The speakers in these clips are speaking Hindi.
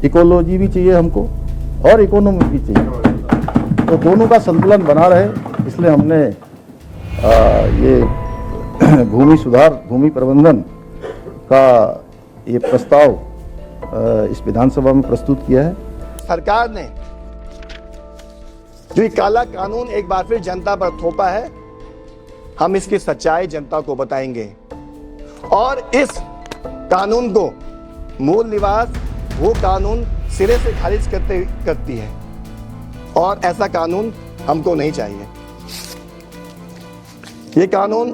इकोलॉजी भी चाहिए हमको और इकोनॉमी भी चाहिए, तो दोनों का संतुलन बना रहे, इसलिए हमने ये भूमि सुधार, भूमि प्रबंधन का ये प्रस्ताव इस विधानसभा में प्रस्तुत किया है। सरकार ने जो ये काला कानून एक बार फिर जनता पर थोपा है, हम इसकी सच्चाई जनता को बताएंगे और इस कानून को मूल निवास वो कानून सिरे से खारिज करती है और ऐसा कानून हमको नहीं चाहिए। ये कानून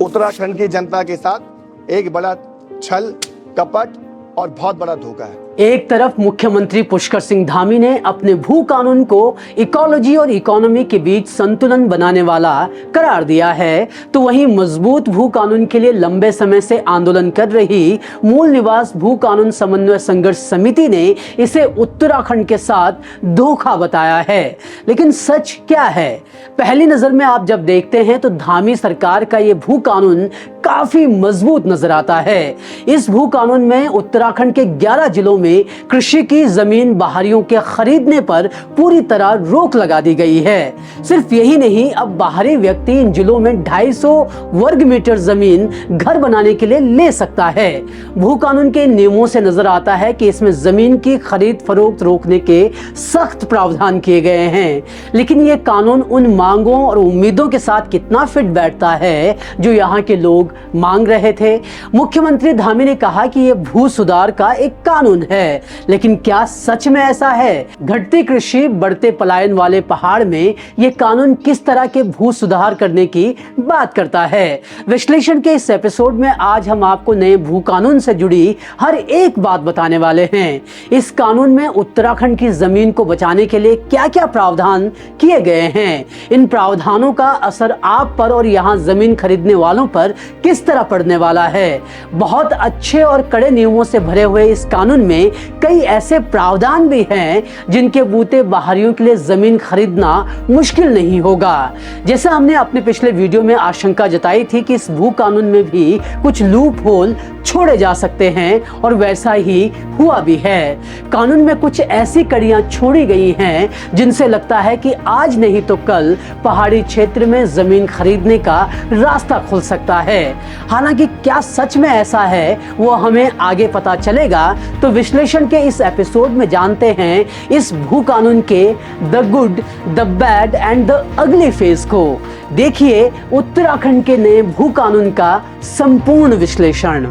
उत्तराखंड की जनता के साथ एक बड़ा छल, कपट और बहुत बड़ा धोखा है। एक तरफ मुख्यमंत्री पुष्कर सिंह धामी ने अपने भू कानून को इकोलॉजी और इकोनॉमी के बीच संतुलन बनाने वाला करार दिया है, तो वहीं मजबूत भू कानून के लिए लंबे समय से आंदोलन कर रही मूल निवास भू कानून समन्वय संघर्ष समिति ने इसे उत्तराखंड के साथ धोखा बताया है। लेकिन सच क्या है? पहली नजर में आप जब देखते हैं तो धामी सरकार का ये भू कानून काफी मजबूत नजर आता है। इस भू कानून में उत्तराखंड के 11 जिलों में कृषि की जमीन बाहरियों के खरीदने पर पूरी तरह रोक लगा दी गई है। सिर्फ यही नहीं, अब बाहरी व्यक्ति इन जिलों में 250 वर्ग मीटर जमीन घर बनाने के लिए ले सकता है। भू कानून के नियमों से नजर आता है कि इसमें जमीन की खरीद फरोख्त रोकने के सख्त प्रावधान किए गए हैं। लेकिन ये कानून उन मांगों और उम्मीदों के साथ कितना फिट बैठता है जो यहाँ के लोग मांग रहे थे? मुख्यमंत्री धामी ने कहा कि यह भू सुधार का एक कानून है, लेकिन क्या सच में ऐसा है? घटती कृषि, बढ़ते पलायन वाले पहाड़ में यह कानून किस तरह के भू सुधार करने की बात करता है? विश्लेषण के इस एपिसोड में आज हम आपको नए भू कानून से जुड़ी हर एक बात बताने वाले हैं। इस कानून में उत्तराखंड की जमीन को बचाने के लिए क्या क्या प्रावधान किए गए हैं, इन प्रावधानों का असर आप पर और यहाँ जमीन खरीदने वालों पर किस तरह पड़ने वाला है। बहुत अच्छे और कड़े नियमों से भरे हुए इस कानून में कई ऐसे प्रावधान भी हैं जिनके बूते बाहरियों के लिए जमीन खरीदना मुश्किल नहीं होगा। जैसा हमने अपने पिछले वीडियो में आशंका जताई थी कि इस भू कानून में भी कुछ लूप होल छोड़े जा सकते हैं और वैसा ही हुआ भी है। कानून में कुछ ऐसी कड़ियां छोड़ी गई हैं जिनसे लगता है कि आज नहीं तो कल पहाड़ी क्षेत्र में जमीन खरीदने का रास्ता खुल सकता है। हालांकि क्या सच में ऐसा है वो हमें आगे पता चलेगा, तो विश्लेषण के इस एपिसोड में जानते हैं इस भू कानून के the good, the bad and the ugly phase को। देखिए उत्तराखंड के नए भू कानून का संपूर्ण विश्लेषण।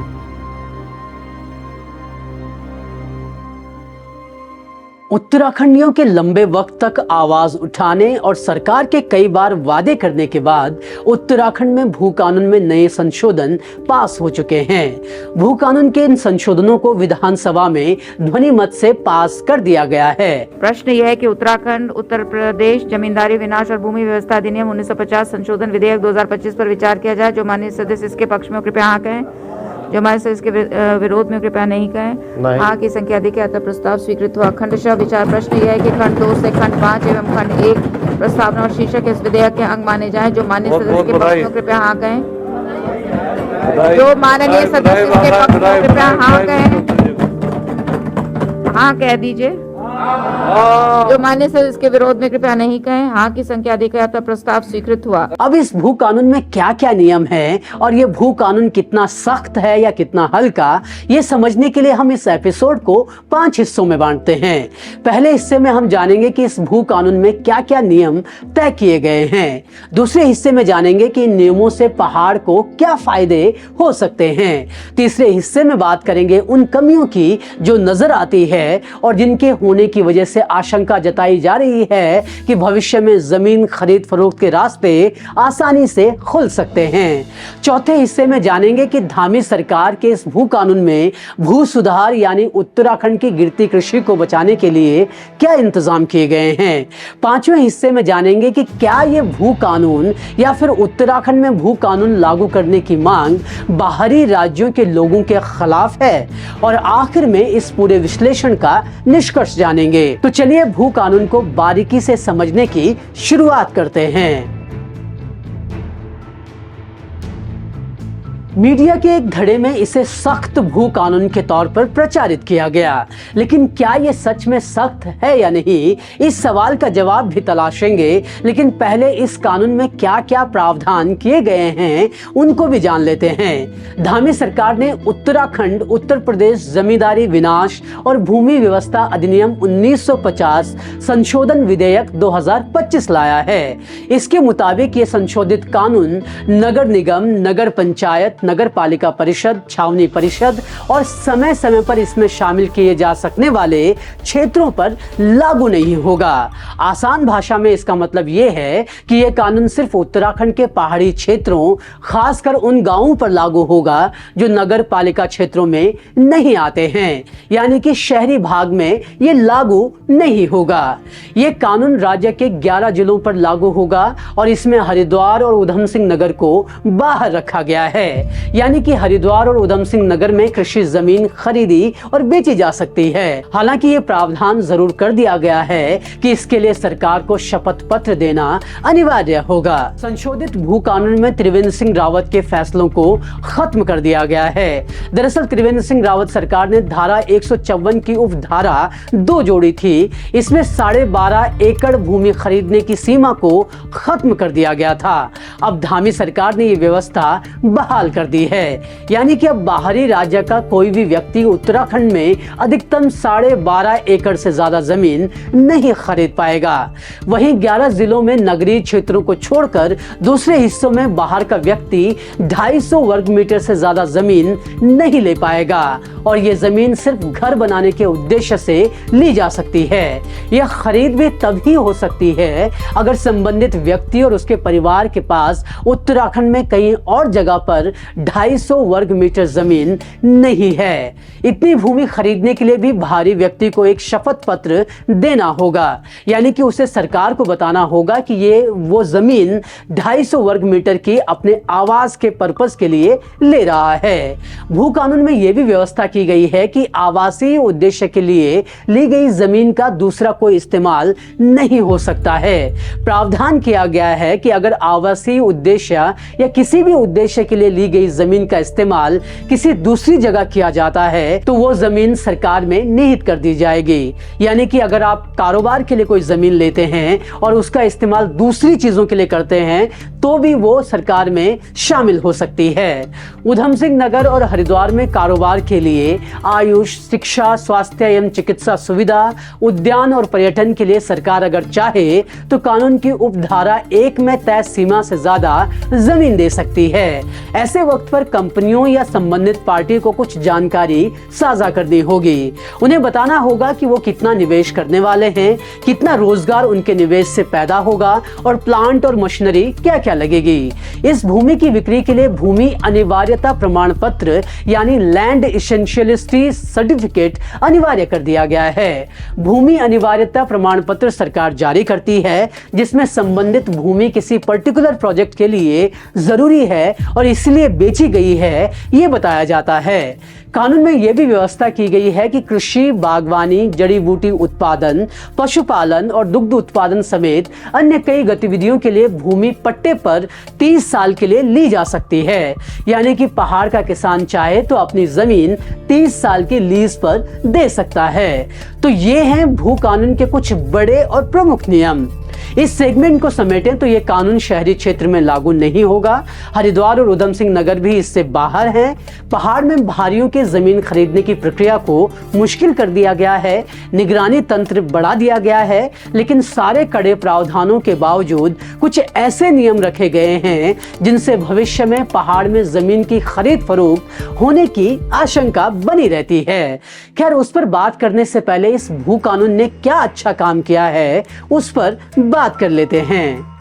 उत्तराखंडियों के लंबे वक्त तक आवाज उठाने और सरकार के कई बार वादे करने के बाद उत्तराखंड में भू कानून में नए संशोधन पास हो चुके हैं। भू कानून के इन संशोधनों को विधानसभा में ध्वनि मत से पास कर दिया गया है। प्रश्न यह है कि उत्तराखंड उत्तर प्रदेश जमींदारी विनाश और भूमि व्यवस्था अधिनियम 1950 संशोधन विधेयक 2025 पर विचार किया जाए। जो माननीय सदस्य इसके पक्ष में कृपया हाँ कहें, जो हमारे से इसके विरोध में कृपया नहीं कहें। हाँ की संख्या अधिक है, अतः प्रस्ताव स्वीकृत हुआ। खंडशः विचार प्रश्न यह है कि खंड 2 से खंड 5 एवं खंड 1 प्रस्तावना और शीर्षक इस विधेयक के अंग माने जाएं। जो माननीय सदस्य के पक्ष में कृपया हाँ कहें, जो माननीय सदस्य इसके पक्ष में कृपया हाँ कहें, हाँ कह दीजिए। जो मान्य सर इसके विरोध में कृपया नहीं कहें। हाँ की संख्या अधिक है, अतः प्रस्ताव स्वीकृत हुआ। अब इस भू कानून में क्या क्या नियम है और ये भू कानून कितना सख्त है या कितना हल्का, ये समझने के लिए हम इस एपिसोड को 5 हिस्सों में बांटते हैं। पहले हिस्से में हम जानेंगे कि इस भू कानून में क्या क्या नियम तय किए गए हैं। दूसरे हिस्से में जानेंगे कि इन नियमों से पहाड़ को क्या फायदे हो सकते हैं। तीसरे हिस्से में बात करेंगे उन कमियों की जो नजर आती है और जिनके होने की वजह से आशंका जताई जा रही है कि भविष्य में जमीन खरीद फरोख्त के रास्ते आसानी से खुल सकते हैं। चौथे हिस्से में जानेंगे कि धामी सरकार के इस भू कानून में भू सुधार यानी उत्तराखंड की गिरती कृषि को बचाने के लिए क्या इंतजाम किए गए हैं। पांचवें हिस्से में जानेंगे कि क्या ये भू कानून या फिर उत्तराखंड में भू कानून लागू करने की मांग बाहरी राज्यों के लोगों के खिलाफ है। और आखिर में इस पूरे विश्लेषण का निष्कर्ष जानेंगे। तो चलिए भू कानून को बारीकी से समझने की शुरुआत करते हैं। मीडिया के एक धड़े में इसे सख्त भू कानून के तौर पर प्रचारित किया गया, लेकिन क्या ये सच में सख्त है या नहीं, इस सवाल का जवाब भी तलाशेंगे। लेकिन पहले इस कानून में क्या क्या प्रावधान किए गए हैं उनको भी जान लेते हैं। धामी सरकार ने उत्तराखंड उत्तर प्रदेश जमींदारी विनाश और भूमि व्यवस्था अधिनियम 1950 संशोधन विधेयक 2025 लाया है। इसके मुताबिक ये संशोधित कानून नगर निगम, नगर पंचायत, नगर पालिका परिषद, छावनी परिषद और समय समय पर इसमें शामिल किए जा सकने वाले क्षेत्रों पर लागू नहीं होगा। आसान भाषा में इसका मतलब यह है कि यह कानून सिर्फ उत्तराखंड के पहाड़ी क्षेत्रों, खासकर उन गांवों पर लागू होगा जो नगर पालिका क्षेत्रों में नहीं आते हैं, यानी कि शहरी भाग में यह लागू नहीं होगा। यह कानून राज्य के 11 जिलों पर लागू होगा और इसमें हरिद्वार और उधम सिंह नगर को बाहर रखा गया है, यानी कि हरिद्वार और उधम सिंह नगर में कृषि जमीन खरीदी और बेची जा सकती है। हालांकि ये प्रावधान जरूर कर दिया गया है कि इसके लिए सरकार को शपथ पत्र देना अनिवार्य होगा। संशोधित भू कानून में त्रिवेंद्र सिंह रावत के फैसलों को खत्म कर दिया गया है। दरअसल त्रिवेंद्र सिंह रावत सरकार ने धारा 154 की उपधारा 2 जोड़ी थी। इसमें 12.5 एकड़ भूमि खरीदने की सीमा को खत्म कर दिया गया था। अब धामी सरकार ने ये व्यवस्था बहाल कर दी है, यानी कि अब बाहरी राज्य का कोई भी व्यक्ति उत्तराखंड में अधिकतम 12.5 एकड़ से ज्यादा जमीन नहीं खरीद पाएगा। वहीं 11 जिलों में नगरीय क्षेत्रों को छोड़कर दूसरे हिस्सों में बाहर का व्यक्ति 250 वर्ग मीटर से ज्यादा जमीन नहीं ले पाएगा और ये जमीन सिर्फ घर बनाने के उद्देश्य से ली जा सकती है। यह खरीद भी तभी हो सकती है अगर संबंधित व्यक्ति और उसके परिवार के पास उत्तराखंड में कहीं और जगह पर 250 वर्ग मीटर जमीन नहीं है। इतनी भूमि खरीदने के लिए भी बाहरी व्यक्ति को एक शपथ पत्र देना होगा, यानी कि उसे सरकार को बताना होगा कि ये वो जमीन 250 वर्ग मीटर की अपने आवास के पर्पस के लिए ले रहा है। भू कानून में यह भी व्यवस्था की गई है कि आवासीय उद्देश्य के लिए ली गई जमीन का दूसरा कोई इस्तेमाल नहीं हो सकता है। प्रावधान किया गया है कि अगर आवासीय उद्देश्य या किसी भी उद्देश्य के लिए ली गई जमीन का इस्तेमाल किसी दूसरी जगह किया जाता है तो वो जमीन सरकार में निहित कर दी जाएगी। यानी कि अगर आप कारोबार के लिए कोई जमीन लेते हैं और उसका इस्तेमाल दूसरी चीजों के लिए करते हैं तो भी वो सरकार में शामिल हो सकती है। उधम सिंह नगर और हरिद्वार में कारोबार के लिए आयुष, शिक्षा, स्वास्थ्य एवं चिकित्सा सुविधा, उद्यान और पर्यटन के लिए सरकार अगर चाहे तो कानून की उपधारा 1 में तय सीमा से ज्यादा जमीन दे सकती है। ऐसे वक्त पर कंपनियों या संबंधित पार्टी को कुछ जानकारी साझा करनी होगी। उन्हें बताना होगा कि वो कितना निवेश करने वाले हैं, कितना रोजगार उनके निवेश से पैदा होगा और प्लांट और मशीनरी क्या क्या लगेगी। इस भूमि की बिक्री के लिए भूमि अनिवार्यता प्रमाण पत्र यानी लैंड एसेंशियलिटी सर्टिफिकेट अनिवार्य कर दिया गया है। भूमि अनिवार्यता प्रमाण पत्र सरकार जारी करती है जिसमें संबंधित भूमि किसी पर्टिकुलर प्रोजेक्ट के लिए जरूरी है और इसलिए बेची गई है ये बताया जाता है। कानून में यह भी व्यवस्था की गई है कि कृषि, बागवानी, जड़ी बूटी उत्पादन, पशुपालन और दुग्ध उत्पादन समेत अन्य कई गतिविधियों के लिए भूमि पट्टे पर 30 साल के लिए ली जा सकती है। यानी कि पहाड़ का किसान चाहे तो अपनी जमीन 30 साल की लीज पर दे सकता है। तो ये हैं भू कानून के कुछ बड़े और प्रमुख नियम। इस सेगमेंट को समेटें तो यह कानून शहरी क्षेत्र में लागू नहीं होगा। हरिद्वार और उधम सिंह नगर भी इससे बाहर हैं। पहाड़ में भारियों के जमीन खरीदने की प्रक्रिया को मुश्किल कर दिया गया है, निगरानी तंत्र बढ़ा दिया गया है, लेकिन सारे कड़े प्रावधानों के बावजूद कुछ ऐसे नियम रखे गए हैं जिनसे भविष्य में पहाड़ में जमीन की खरीद फरोख्त होने की आशंका बनी रहती है। खैर, उस पर बात करने से पहले इस भू कानून ने क्या अच्छा काम किया है उस पर बात कर लेते हैं।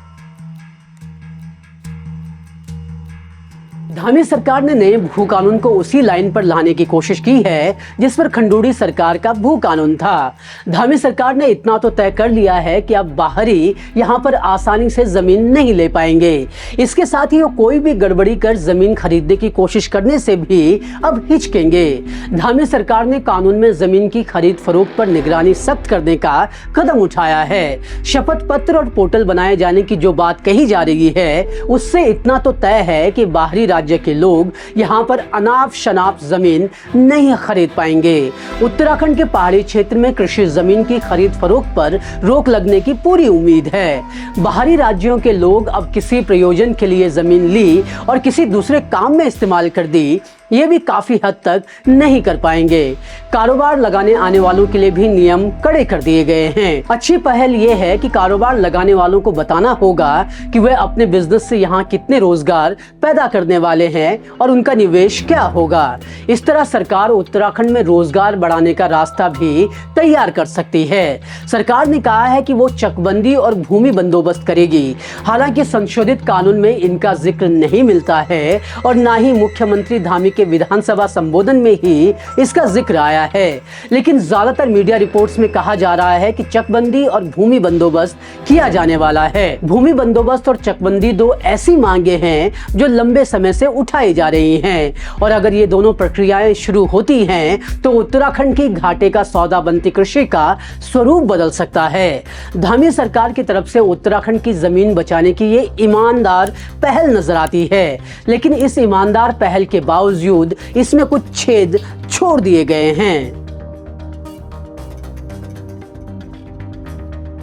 धामी सरकार ने नए भू कानून को उसी लाइन पर लाने की कोशिश की है जिस पर खंडूड़ी सरकार का भू कानून था। धामी सरकार ने इतना तो तय कर लिया है कि अब बाहरी यहाँ पर आसानी से जमीन नहीं ले पाएंगे। इसके साथ ही वो कोई भी गड़बड़ी कर जमीन खरीदने की कोशिश करने से भी अब हिचकेंगे। धामी सरकार ने कानून में जमीन की खरीद फरोख्त पर निगरानी सख्त करने का कदम उठाया है। शपथ पत्र और पोर्टल बनाए जाने की जो बात कही जा रही है उससे इतना तो तय है कि बाहरी राज्य के लोग यहाँ पर अनाप शनाप जमीन नहीं खरीद पाएंगे। उत्तराखंड के पहाड़ी क्षेत्र में कृषि जमीन की खरीद फरोख्त पर रोक लगने की पूरी उम्मीद है। बाहरी राज्यों के लोग अब किसी प्रयोजन के लिए जमीन ली और किसी दूसरे काम में इस्तेमाल कर दी, ये भी काफी हद तक नहीं कर पाएंगे। कारोबार लगाने आने वालों के लिए भी नियम कड़े कर दिए गए हैं। अच्छी पहल ये है कि कारोबार लगाने वालों को बताना होगा कि वे अपने बिजनेस से यहाँ कितने रोजगार पैदा करने वाले हैं और उनका निवेश क्या होगा। इस तरह सरकार उत्तराखंड में रोजगार बढ़ाने का रास्ता भी तैयार कर सकती है। सरकार ने कहा है कि वो चकबंदी और भूमि बंदोबस्त करेगी। हालांकि संशोधित कानून में इनका जिक्र नहीं मिलता है और न ही मुख्यमंत्री धामी के विधानसभा संबोधन में ही इसका जिक्र आया है, लेकिन ज्यादातर मीडिया रिपोर्ट्स में कहा जा रहा है कि चकबंदी और भूमि बंदोबस्त किया जाने वाला है। भूमि बंदोबस्त और चकबंदी दो ऐसी मांगे हैं जो लंबे समय से उठाई जा रही हैं और अगर ये दोनों प्रक्रियाएं शुरू होती हैं तो उत्तराखंड की घाटे का सौदा बनती कृषि का स्वरूप बदल सकता है। धामी सरकार की तरफ से उत्तराखंड की जमीन बचाने की ये ईमानदार पहल नजर आती है, लेकिन इस ईमानदार पहल के बावजूद इसमें कुछ छेद छोड़ दिए गए हैं।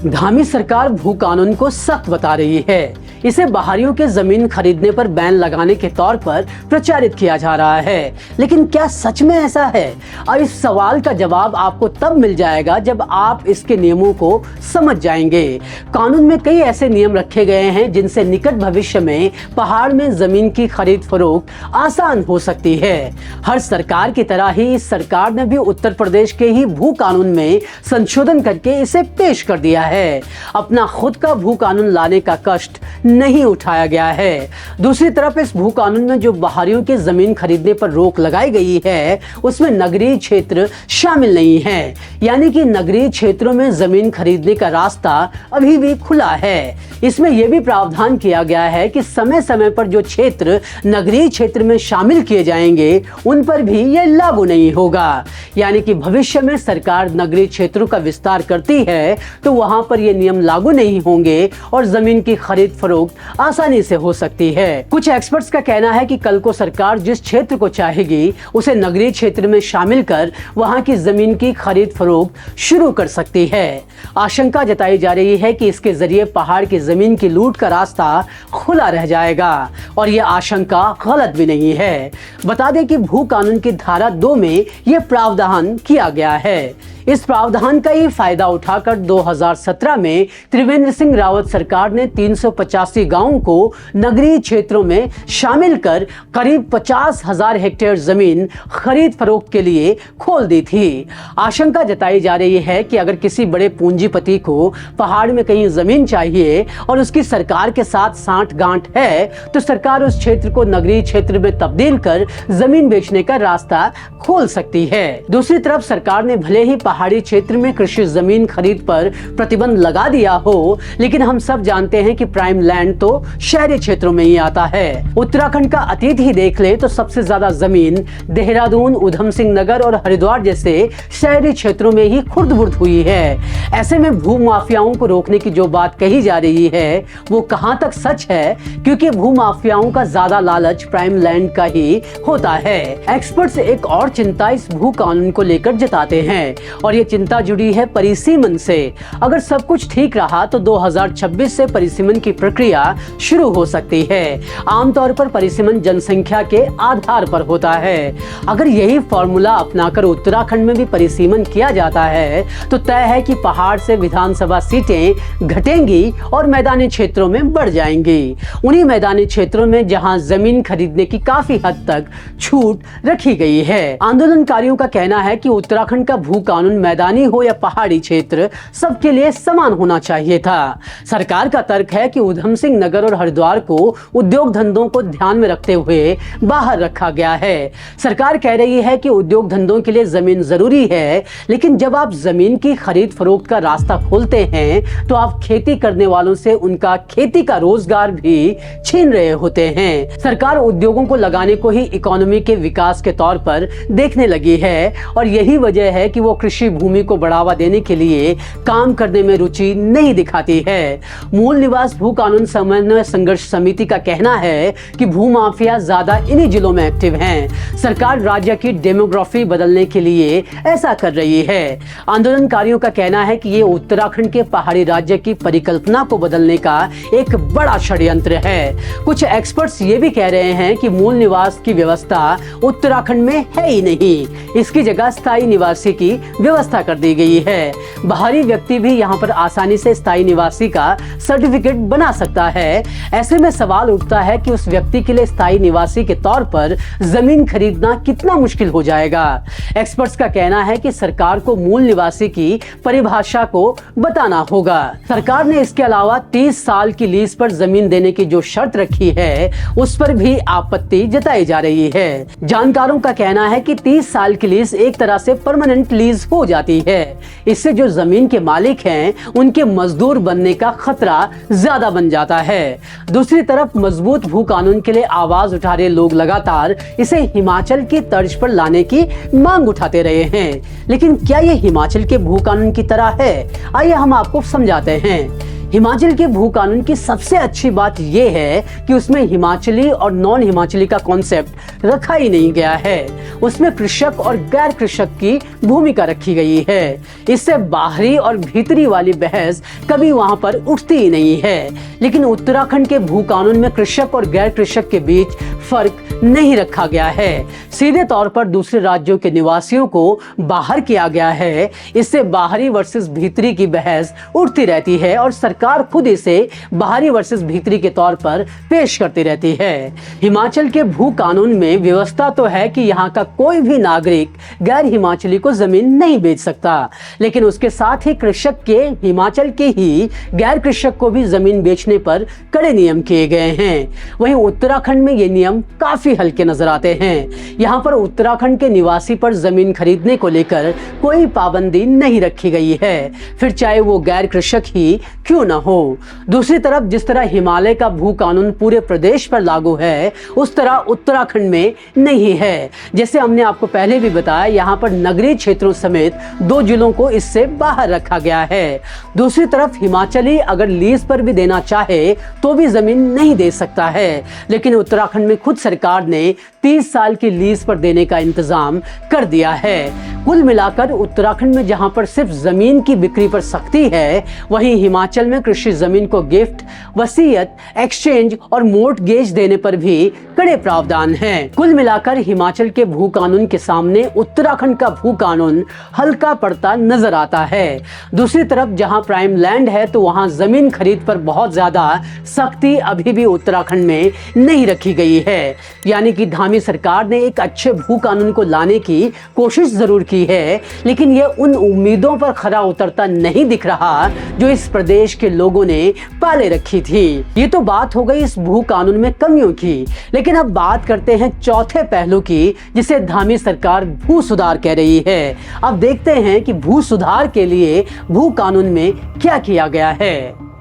धामी सरकार भू कानून को सख्त बता रही है। इसे बाहरियों के जमीन खरीदने पर बैन लगाने के तौर पर प्रचारित किया जा रहा है, लेकिन क्या सच में ऐसा है? और इस सवाल का जवाब आपको तब मिल जाएगा जब आप इसके नियमों को समझ जाएंगे। कानून में कई ऐसे नियम रखे गए हैं जिनसे निकट भविष्य में पहाड़ में जमीन की खरीद फरोख्त आसान हो सकती है। हर सरकार की तरह ही इस सरकार ने भी उत्तर प्रदेश के ही भू कानून में संशोधन करके इसे पेश कर दिया है। अपना खुद का भू कानून लाने का कष्ट नहीं उठाया गया है। दूसरी तरफ इस भू कानून में जो बाहरियों की जमीन खरीदने पर रोक लगाई गई है उसमें नगरीय क्षेत्र शामिल नहीं है, यानी कि नगरीय क्षेत्रों में जमीन खरीदने का रास्ता अभी भी खुला है। इसमें यह भी प्रावधान किया गया है कि समय समय पर जो क्षेत्र नगरीय क्षेत्र में शामिल किए जाएंगे उन पर भी यह लागू नहीं होगा। यानी कि भविष्य में सरकार नगरीय क्षेत्रों का विस्तार करती है तो वहां पर यह नियम लागू नहीं होंगे और जमीन की खरीद फरोख्त आसानी से हो सकती है। कुछ एक्सपर्ट्स का कहना है कि कल को सरकार जिस क्षेत्र को चाहेगी उसे नगरीय क्षेत्र में शामिल कर वहां की जमीन की खरीद फरोख्त शुरू कर सकती है। आशंका जताई जा रही है कि इसके जरिए पहाड़ की जमीन की लूट का रास्ता खुला रह जाएगा और यह आशंका गलत भी नहीं है। बता दें कि भू कानून की धारा 2 में यह प्रावधान किया गया है। इस प्रावधान का ही फायदा उठाकर 2017 में त्रिवेंद्र सिंह रावत सरकार ने 385 गांवों को नगरीय क्षेत्रों में शामिल कर करीब 50,000 हेक्टेयर जमीन खरीद फरोख्त के लिए खोल दी थी। आशंका जताई जा रही है कि अगर किसी बड़े पूंजीपति को पहाड़ में कहीं जमीन चाहिए और उसकी सरकार के साथ सांठ गांठ है तो सरकार उस क्षेत्र को नगरीय क्षेत्र में तब्दील कर जमीन बेचने का रास्ता खोल सकती है। दूसरी तरफ सरकार ने भले ही पहाड़ी क्षेत्र में कृषि जमीन खरीद पर प्रतिबंध लगा दिया हो, लेकिन हम सब जानते हैं कि प्राइम लैंड तो शहरी क्षेत्रों में ही आता है। उत्तराखंड का अतीत ही देख ले तो सबसे ज्यादा जमीन देहरादून, उधम सिंह नगर और हरिद्वार जैसे शहरी क्षेत्रों में ही खुर्द-बुर्द हुई है। ऐसे में भू माफियाओं को रोकने की जो बात कही जा रही है वो कहां तक सच है, क्योंकि भू माफियाओं का ज्यादा लालच प्राइम लैंड का ही होता है। एक्सपर्ट्स एक और चिंता इस भू कानून को लेकर जताते हैं और ये चिंता जुड़ी है परिसीमन से। अगर सब कुछ ठीक रहा तो 2026 से परिसीमन की प्रक्रिया शुरू हो सकती है। आमतौर पर परिसीमन जनसंख्या के आधार पर होता है। अगर यही फॉर्मूला अपनाकर उत्तराखंड में भी परिसीमन किया जाता है तो तय है कि पहाड़ से विधानसभा सीटें घटेंगी और मैदानी क्षेत्रों में बढ़ जाएंगी। उन्हीं मैदानी क्षेत्रों में जहां जमीन खरीदने की काफी हद तक छूट रखी गई है। आंदोलनकारियों का कहना है कि उत्तराखंड का भू कानून मैदानी हो या पहाड़ी क्षेत्र सबके लिए समान होना चाहिए था। सरकार का तर्क है कि उधम सिंह नगर और हरिद्वार को उद्योग धंधों को ध्यान में रखते हुए बाहर रखा गया है। सरकार कह रही है कि उद्योग धंधों के लिए जमीन जरूरी है, लेकिन जब आप जमीन की खरीद फरोख्त का रास्ता खोलते हैं तो आप खेती करने वालों से उनका खेती का रोजगार भी छीन रहे होते हैं। सरकार उद्योगों को लगाने को ही इकोनॉमी के विकास के तौर पर देखने लगी है और यही वजह है कि वो कृषि कृषि भूमि को बढ़ावा देने के लिए काम करने में रुचि नहीं दिखाती है। मूल निवास भू कानून समन्वय संघर्ष समिति का कहना है कि भूमाफिया ज्यादा इन्हीं जिलों में एक्टिव हैं। सरकार राज्य की डेमोग्राफी बदलने के लिए ऐसा कर रही है। आंदोलनकारियों का कहना है कि ये उत्तराखंड के पहाड़ी राज्य की परिकल्पना को बदलने का एक बड़ा षड्यंत्र है। कुछ एक्सपर्ट्स ये भी कह रहे हैं कि मूल निवास की व्यवस्था उत्तराखंड में है ही नहीं, इसकी जगह स्थायी निवासी की व्यवस्था कर दी गई है। बाहरी व्यक्ति भी यहाँ पर आसानी से स्थायी निवासी का सर्टिफिकेट बना सकता है। ऐसे में सवाल उठता है कि उस व्यक्ति के लिए स्थायी निवासी के तौर पर जमीन खरीदना कितना मुश्किल हो जाएगा। एक्सपर्ट्स का कहना है कि सरकार को मूल निवासी की परिभाषा को बताना होगा। सरकार ने इसके अलावा 30 साल की लीज पर जमीन देने की जो शर्त रखी है उस पर भी आपत्ति जताई जा रही है। जानकारों का कहना है कि 30 साल की लीज एक तरह से परमानेंट लीज हो जाती है। इससे जो जमीन के मालिक हैं उनके मजदूर बनने का खतरा ज्यादा बन जाता है। दूसरी तरफ मजबूत भू कानून के लिए आवाज उठा रहे लोग लगातार इसे हिमाचल की तर्ज पर लाने की मांग उठाते रहे हैं, लेकिन क्या ये हिमाचल के भू कानून की तरह है? आइए हम आपको समझाते हैं। हिमाचल के भू कानून की सबसे अच्छी बात यह है कि उसमें हिमाचली और नॉन हिमाचली का कॉन्सेप्ट रखा ही नहीं गया है। उसमें कृषक और गैर कृषक की भूमिका रखी गई है। इससे बाहरी और भीतरी वाली बहस कभी वहां पर उठती ही नहीं है। लेकिन उत्तराखंड के भू कानून में कृषक और गैर कृषक के बीच फर्क नहीं रखा गया है। सीधे तौर पर दूसरे राज्यों के निवासियों को बाहर किया गया है। इससे बाहरी वर्सेस भीतरी की बहस उठती रहती है और सरकार खुद इसे बाहरी वर्सेस भीतरी के तौर पर पेश करती रहती है। हिमाचल के भू कानून में व्यवस्था तो है कि यहाँ का कोई भी नागरिक गैर हिमाचली को जमीन नहीं बेच सकता, लेकिन उसके साथ ही कृषक के हिमाचल के ही गैर कृषक को भी जमीन बेचने पर कड़े नियम किए गए हैं। वहीं उत्तराखंड में ये नियम काफी हल्के नजर आते हैं। यहाँ पर उत्तराखंड के निवासी पर जमीन खरीदने को लेकर कोई पाबंदी नहीं रखी गई है, फिर चाहे वो गैर कृषक ही क्यों न हो। दूसरी तरफ जिस तरह हिमालय का भू कानून पूरे प्रदेश पर लागू है, उस तरह उत्तराखंड में नहीं है। जैसे हमने आपको पहले भी बताया, यहाँ पर नगरीय क्षेत्रों समेत 2 जिलों को इससे बाहर रखा गया है। दूसरी तरफ हिमाचली अगर लीज पर भी देना चाहे तो भी जमीन नहीं दे सकता है, लेकिन उत्तराखंड में खुद सरकार ने 30 साल की लीज पर देने का इंतजाम कर दिया है। कुल मिलाकर उत्तराखंड में जहां पर सिर्फ जमीन की बिक्री पर सख्ती है, वहीं हिमाचल में कृषि जमीन को गिफ्ट, वसीयत, एक्सचेंज और मोर्टगेज देने पर भी कड़े प्रावधान हैं। कुल मिलाकर हिमाचल के भू कानून के सामने उत्तराखंड का भू कानून हल्का पड़ता नजर आता है। दूसरी तरफ जहां प्राइम लैंड है तो वहां जमीन खरीद पर बहुत ज्यादा सख्ती अभी भी उत्तराखंड में नहीं रखी गई है। यानी कि धामी सरकार ने एक अच्छे भू कानून को लाने की कोशिश जरूर की है, लेकिन यह उन उम्मीदों पर खरा उतरता नहीं दिख रहा जो इस प्रदेश के लोगों ने पाले रखी थी। ये तो बात हो गई इस भू कानून में कमियों की, लेकिन अब बात करते हैं चौथे पहलू की, जिसे धामी सरकार भू सुधार कह रही है। अब देखते हैं कि भू सुधार के लिए भू कानून में क्या किया गया है।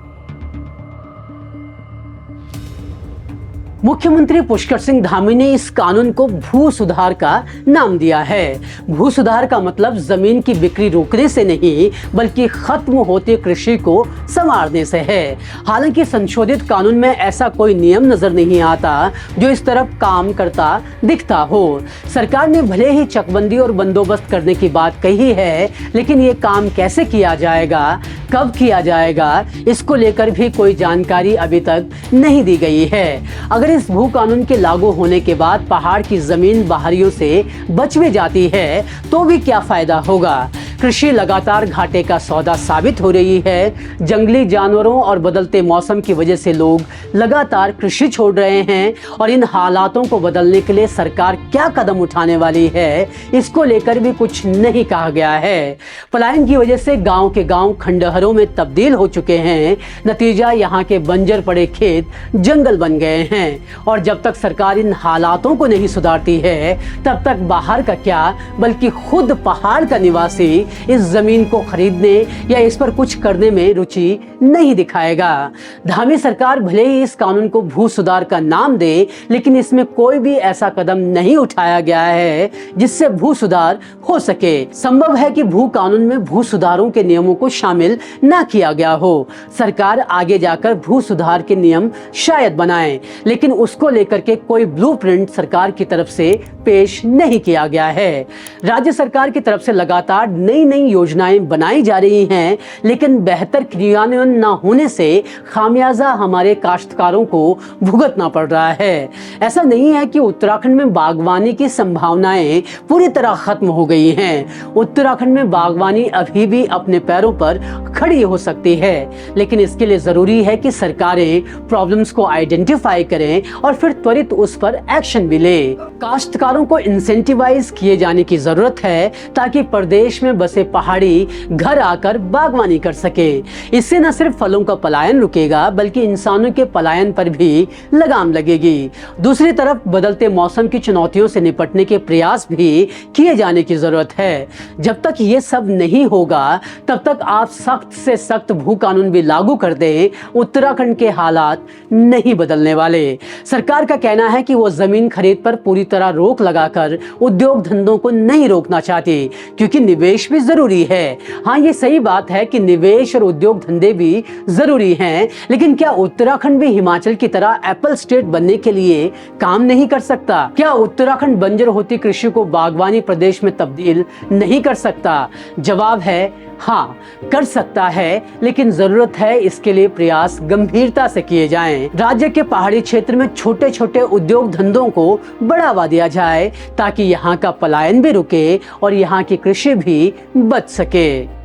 मुख्यमंत्री पुष्कर सिंह धामी ने इस कानून को भू सुधार का नाम दिया है। भू सुधार का मतलब जमीन की बिक्री रोकने से नहीं, बल्कि खत्म होते कृषि को संवारने से है। हालांकि संशोधित कानून में ऐसा कोई नियम नजर नहीं आता जो इस तरफ काम करता दिखता हो। सरकार ने भले ही चकबंदी और बंदोबस्त करने की बात कही है, लेकिन ये काम कैसे किया जाएगा, कब किया जाएगा, इसको लेकर भी कोई जानकारी अभी तक नहीं दी गई है। अगर इस भू कानून के लागू होने के बाद पहाड़ की जमीन बाहरियों से बच में जाती है तो भी क्या फायदा होगा। कृषि लगातार घाटे का सौदा साबित हो रही है। जंगली जानवरों और बदलते मौसम की वजह से लोग लगातार कृषि छोड़ रहे हैं और इन हालातों को बदलने के लिए सरकार क्या कदम उठाने वाली है, इसको लेकर भी कुछ नहीं कहा गया है। पलायन की वजह से गांव के गांव खंडहरों में तब्दील हो चुके हैं। नतीजा यहाँ के बंजर पड़े खेत जंगल बन गए हैं और जब तक सरकार इन हालातों को नहीं सुधारती है, तब तक बाहर का क्या बल्कि खुद पहाड़ का निवासी इस जमीन को खरीदने या इस पर कुछ करने में रुचि नहीं दिखाएगा। धामी सरकार भले ही इस कानून को भू सुधार का नाम दे, लेकिन इसमें कोई भी ऐसा कदम नहीं उठाया गया है जिससे भू सुधार हो सके। संभव है कि भू कानून में भू सुधारों के नियमों को शामिल ना किया गया हो। सरकार आगे जाकर भू सुधार के नियम शायद बनाए, लेकिन उसको लेकर के कोई ब्लूप्रिंट सरकार की तरफ से पेश नहीं किया गया है। राज्य सरकार की तरफ से लगातार नई नई योजनाएं बनाई जा रही हैं, लेकिन बेहतर क्रियान्वयन न होने से खामियाजा हमारे काश्तकारों को भुगतना पड़ रहा है। ऐसा नहीं है कि उत्तराखंड में बागवानी की संभावनाएं पूरी तरह खत्म हो गई हैं। उत्तराखंड में बागवानी अभी भी अपने पैरों पर खड़ी हो सकती है, लेकिन इसके लिए जरूरी है कि सरकारें प्रॉब्लम्स को आइडेंटिफाई करें और फिर त्वरित उस पर एक्शन भी ले। काश्तकारों को इंसेंटिवाइज किए जाने की जरूरत है ताकि प्रदेश में बसे पहाड़ी घर आकर बागवानी कर सके। इससे न सिर्फ फलों का पलायन रुकेगा, बल्कि इंसानों के पलायन पर भी लगाम लगेगी। दूसरी तरफ बदलते मौसम की चुनौतियों से निपटने के प्रयास भी किए जाने की जरूरत है। जब तक ये सब नहीं होगा, तब तक आप सख्त से सख्त भू कानून भी लागू कर दें, उत्तराखंड के हालात नहीं बदलने वाले। सरकार का कहना है कि वो जमीन खरीद पर पूरी तरह रोक लगाकर उद्योग धंधों को नहीं रोकना चाहती, क्योंकि निवेश भी जरूरी है। हाँ, ये सही बात है कि निवेश और उद्योग धंधे भी जरूरी हैं, लेकिन क्या उत्तराखंड भी हिमाचल की तरह एप्पल स्टेट बनने के लिए काम नहीं कर सकता? क्या उत्तराखंड बंजर होती कृषि को बागवानी प्रदेश में तब्दील नहीं कर सकता? जवाब है हाँ, कर सकता है, लेकिन जरूरत है इसके लिए प्रयास गंभीरता से किए जाएं। राज्य के पहाड़ी क्षेत्र में छोटे छोटे उद्योग धंधों को बढ़ावा दिया जाए ताकि यहाँ का पलायन भी रुके और यहाँ की कृषि भी बच सके।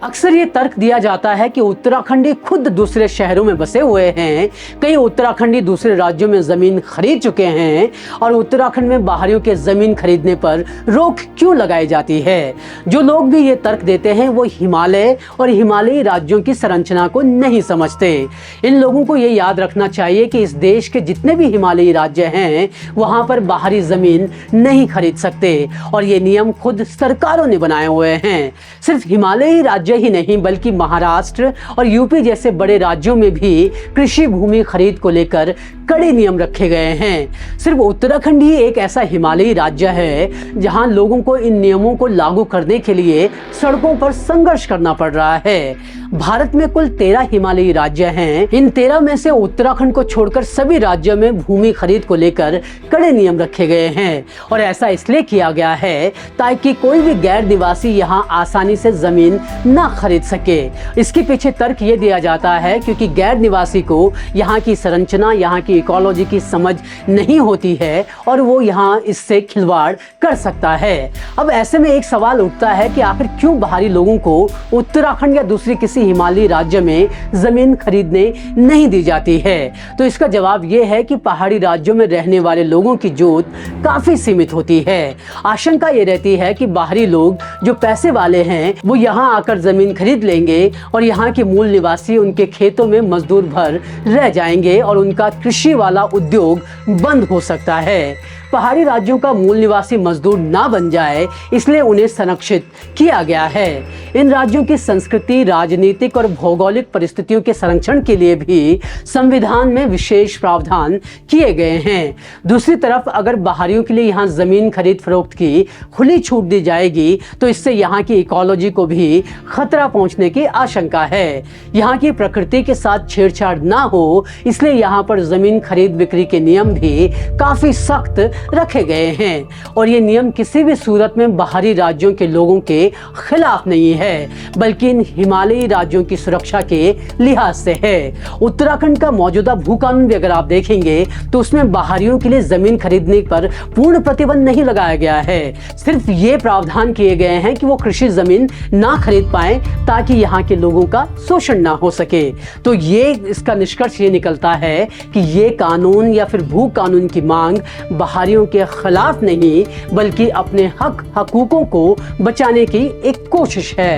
अक्सर ये तर्क दिया जाता है कि उत्तराखंडी खुद दूसरे शहरों में बसे हुए हैं। कई उत्तराखंडी दूसरे राज्यों में जमीन खरीद चुके हैं और उत्तराखंड में बाहरियों के जमीन खरीदने पर रोक क्यों लगाई जाती है? जो लोग भी ये तर्क देते हैं वो हिमालय और हिमालयी राज्यों की संरचना को नहीं समझते। इन लोगों को ये याद रखना चाहिए कि इस देश के जितने भी हिमालयी राज्य हैं, वहां पर बाहरी जमीन नहीं खरीद सकते और ये नियम खुद सरकारों ने बनाए हुए हैं। सिर्फ हिमालयी राज्य ही नहीं, बल्कि महाराष्ट्र और यूपी जैसे बड़े राज्यों में भी कृषि भूमि खरीद को लेकर कड़े नियम रखे गए हैं। सिर्फ उत्तराखंड ही एक ऐसा हिमालयी राज्य है जहां लोगों को इन नियमों को लागू करने के लिए सड़कों पर संघर्ष करना पड़ रहा है। भारत में कुल 13 हिमालयी राज्य हैं। इन 13 में से उत्तराखंड को छोड़कर सभी राज्यों में भूमि खरीद को लेकर कड़े नियम रखे गए हैं और ऐसा इसलिए किया गया है ताकि कोई भी गैर निवासी यहाँ आसानी से जमीन ना खरीद सके। इसके पीछे तर्क ये दिया जाता है क्योंकि गैर निवासी को यहाँ की संरचना, यहाँ की इकोलॉजी की समझ नहीं होती है और वो यहाँ इससे खिलवाड़ कर सकता है। अब ऐसे में एक सवाल उठता है कि आखिर क्यों बाहरी लोगों को उत्तराखंड या दूसरे किसी हिमालयी राज्य में जमीन खरीदने नहीं दी जाती है? तो इसका जवाब यह है कि पहाड़ी राज्यों में रहने वाले लोगों की जोत काफी सीमित होती है। आशंका ये रहती है कि बाहरी लोग जो पैसे वाले हैं वो यहाँ आकर जमीन खरीद लेंगे और यहाँ के मूल निवासी उनके खेतों में मजदूर भर रह जाएंगे और उनका कृषि वाला उद्योग बंद हो सकता है। पहाड़ी राज्यों का मूल निवासी मजदूर ना बन जाए, इसलिए उन्हें संरक्षित किया गया है। इन राज्यों की संस्कृति, राजनीतिक और भौगोलिक परिस्थितियों के संरक्षण के लिए भी संविधान में विशेष प्रावधान किए गए हैं। दूसरी तरफ अगर बाहरियों के लिए यहाँ जमीन खरीद फरोख्त की खुली छूट दी जाएगी तो इससे यहाँ की इकोलॉजी को भी खतरा पहुँचने की आशंका है। यहाँ की प्रकृति के साथ छेड़छाड़ ना हो, इसलिए यहाँ पर जमीन खरीद बिक्री के नियम भी काफी सख्त रखे गए हैं और ये नियम किसी भी सूरत में बाहरी राज्यों के लोगों के खिलाफ नहीं है, बल्कि इन हिमालयी राज्यों की सुरक्षा के लिहाज से है। उत्तराखंड का मौजूदा भू कानून भी अगर आप देखेंगे तो उसमें बाहरियों के लिए जमीन खरीदने पर पूर्ण प्रतिबंध नहीं लगाया गया है। सिर्फ ये प्रावधान किए गए हैं कि वो कृषि जमीन ना खरीद पाए ताकि यहाँ के लोगों का शोषण ना हो सके। तो ये इसका निष्कर्ष ये निकलता है कि ये कानून या फिर भू कानून की मांग बाहरियों के खिलाफ नहीं, बल्कि अपने हक हकूकों को बचाने की एक कोशिश है।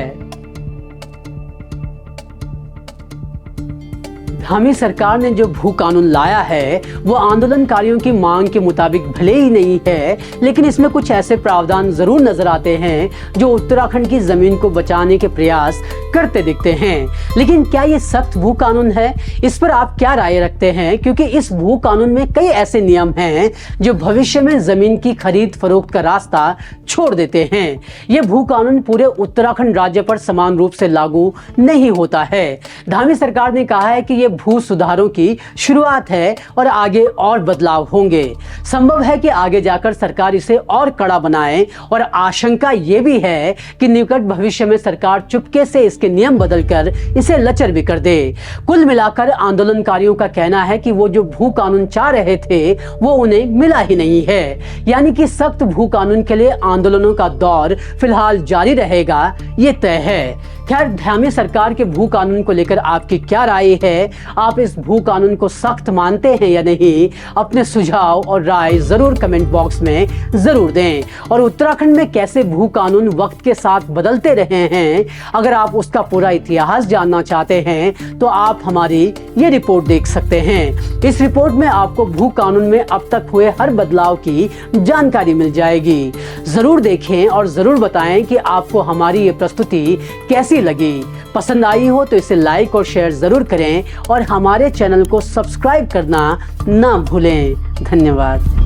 धामी सरकार ने जो भू कानून लाया है वो आंदोलनकारियों की मांग के मुताबिक भले ही नहीं है, लेकिन इसमें कुछ ऐसे प्रावधान जरूर नजर आते हैं जो उत्तराखंड की जमीन को बचाने के प्रयास करते दिखते हैं। लेकिन क्या ये सख्त भू कानून है? इस पर आप क्या राय रखते हैं? क्योंकि इस भू कानून में कई ऐसे नियम हैं जो भविष्य में जमीन की खरीद फरोख्त का रास्ता छोड़ देते हैं। यह भू कानून पूरे उत्तराखंड राज्य पर समान रूप से लागू नहीं होता है। धामी सरकार ने कहा है कि यह भू सुधारों की शुरुआत है और आगे और बदलाव होंगे। संभव है कि आगे जाकर सरकार इसे और कड़ा बनाए और आशंका यह भी है कि निकट भविष्य में सरकार चुपके से इसके नियम बदलकर इसे लचर भी कर दे। कुल मिलाकर आंदोलनकारियों का कहना है कि वो जो भू कानून चाह रहे थे वो उन्हें मिला ही नहीं है। यानी कि सख्त भू कानून के लिए आंदोलनों का दौर फिलहाल जारी रहेगा, ये तय है। खैर, धामी सरकार के भू कानून को लेकर आपकी क्या राय है? आप इस भू कानून को सख्त मानते हैं या नहीं? अपने सुझाव और राय जरूर कमेंट बॉक्स में जरूर दें। और उत्तराखंड में कैसे भू कानून वक्त के साथ बदलते रहे हैं, अगर आप उसका पूरा इतिहास जानना चाहते हैं तो आप हमारी ये रिपोर्ट देख सकते हैं। इस रिपोर्ट में आपको भू कानून में अब तक हुए हर बदलाव की जानकारी मिल जाएगी। जरूर देखें और जरूर बताएं कि आपको हमारी ये प्रस्तुति कैसी लगी। पसंद आई हो तो इसे लाइक और शेयर जरूर करें और हमारे चैनल को सब्सक्राइब करना ना भूलें। धन्यवाद।